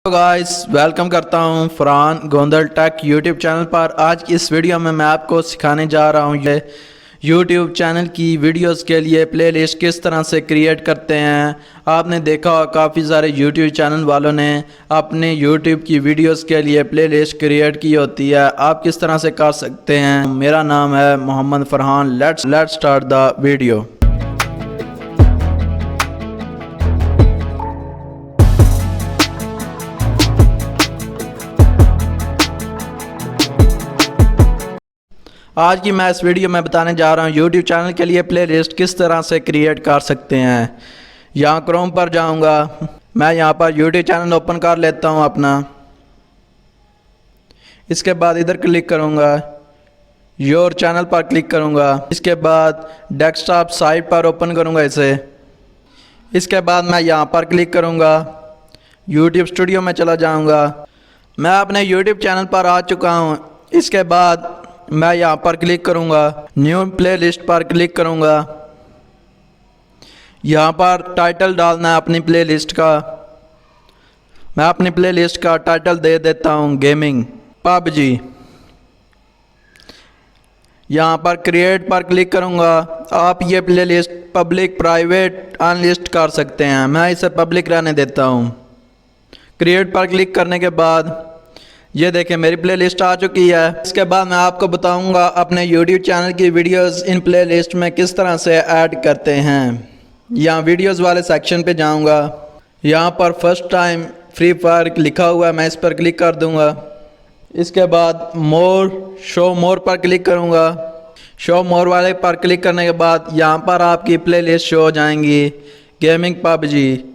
Guys welcome करता हूं Farhan Gondal take YouTube channel पर। आज की इस वीडियो में मैं आपको सिखाने जा रहा हूं ये यूट्यूब चैनल की वीडियोस के लिए प्लेलिस्ट किस तरह से क्रिएट करते हैं। आपने देखा होगा काफ़ी सारे यूट्यूब चैनल वालों ने अपने यूट्यूब की वीडियोस के लिए प्लेलिस्ट क्रिएट की होती है। आप किस तरह से कर सकते हैं। मेरा नाम है Mohammad Farhan. Let's start the video. आज की मैं इस वीडियो में बताने जा रहा हूँ यूट्यूब चैनल के लिए प्लेलिस्ट किस तरह से क्रिएट कर सकते हैं। यहाँ क्रोम पर जाऊँगा, मैं यहाँ पर यूट्यूब चैनल ओपन कर लेता हूँ अपना। इसके बाद इधर क्लिक करूँगा, योर चैनल पर क्लिक करूँगा। इसके बाद डेस्कटॉप साइट पर ओपन करूँगा इसे। इसके बाद मैं यहाँ पर क्लिक करूँगा, यूट्यूब स्टूडियो में चला जाऊँगा। मैं अपने यूट्यूब चैनल पर आ चुका हूँ। इसके बाद मैं यहाँ पर क्लिक करूँगा, न्यू प्लेलिस्ट पर क्लिक करूँगा। यहाँ पर टाइटल डालना है अपनी प्लेलिस्ट का। मैं अपनी प्लेलिस्ट का टाइटल दे देता हूँ गेमिंग पबजी। यहाँ पर क्रिएट पर क्लिक करूँगा। आप ये प्लेलिस्ट पब्लिक प्राइवेट अनलिस्ट कर सकते हैं। मैं इसे पब्लिक रहने देता हूँ। क्रिएट पर क्लिक करने के बाद ये देखें मेरी प्लेलिस्ट आ चुकी है। इसके बाद मैं आपको बताऊंगा अपने YouTube चैनल की वीडियोस इन प्लेलिस्ट में किस तरह से ऐड करते हैं। यहाँ वीडियोस वाले सेक्शन पे जाऊंगा। यहाँ पर फर्स्ट टाइम फ्री फायर लिखा हुआ है, मैं इस पर क्लिक कर दूंगा। इसके बाद शो मोर पर क्लिक करूँगा। शो मोर वाले पर क्लिक करने के बाद यहाँ पर आपकी प्लेलिस्ट शो हो जाएंगी गेमिंग पबजी।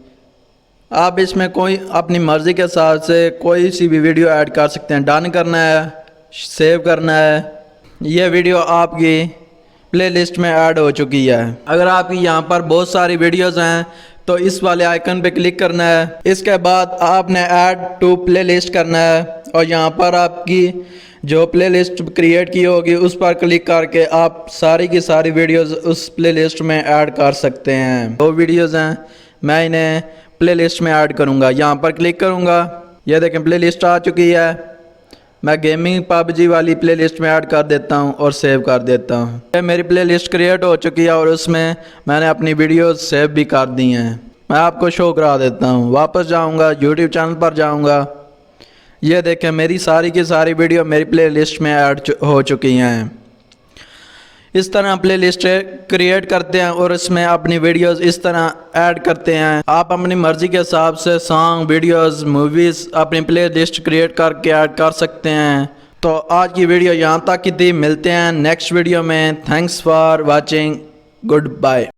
आप इसमें कोई अपनी मर्ज़ी के हिसाब से कोई सी भी वीडियो ऐड कर सकते हैं। डन करना है, सेव करना है। ये वीडियो आपकी प्लेलिस्ट में ऐड हो चुकी है। अगर आपकी यहाँ पर बहुत सारी वीडियोस हैं तो इस वाले आइकन पे क्लिक करना है। इसके बाद आपने ऐड टू प्लेलिस्ट करना है और यहाँ पर आपकी जो प्लेलिस्ट क्रिएट की होगी उस पर क्लिक करके आप सारी की सारी वीडियोस उस प्लेलिस्ट में ऐड कर सकते हैं। दो वीडियोस हैं, मैं इन्हें प्लेलिस्ट में ऐड करूंगा। यहाँ पर क्लिक करूंगा। यह देखें प्लेलिस्ट आ चुकी है। मैं गेमिंग पबजी वाली प्लेलिस्ट में ऐड कर देता हूँ और सेव कर देता हूँ। ये मेरी प्लेलिस्ट क्रिएट हो चुकी है और उसमें मैंने अपनी वीडियोस सेव भी कर दी हैं। मैं आपको शो करा देता हूँ। वापस जाऊँगा, यूट्यूब चैनल पर जाऊँगा। ये देखें मेरी सारी की सारी वीडियो मेरी प्लेलिस्ट में ऐड हो चुकी हैं। इस तरह प्लेलिस्ट क्रिएट करते हैं और इसमें अपनी वीडियोस इस तरह ऐड करते हैं। आप अपनी मर्ज़ी के हिसाब से सॉन्ग, वीडियोस, मूवीज़ अपनी प्लेलिस्ट क्रिएट करके ऐड कर सकते हैं। तो आज की वीडियो यहाँ तक की थी। मिलते हैं नेक्स्ट वीडियो में। Thanks for watching. Good bye.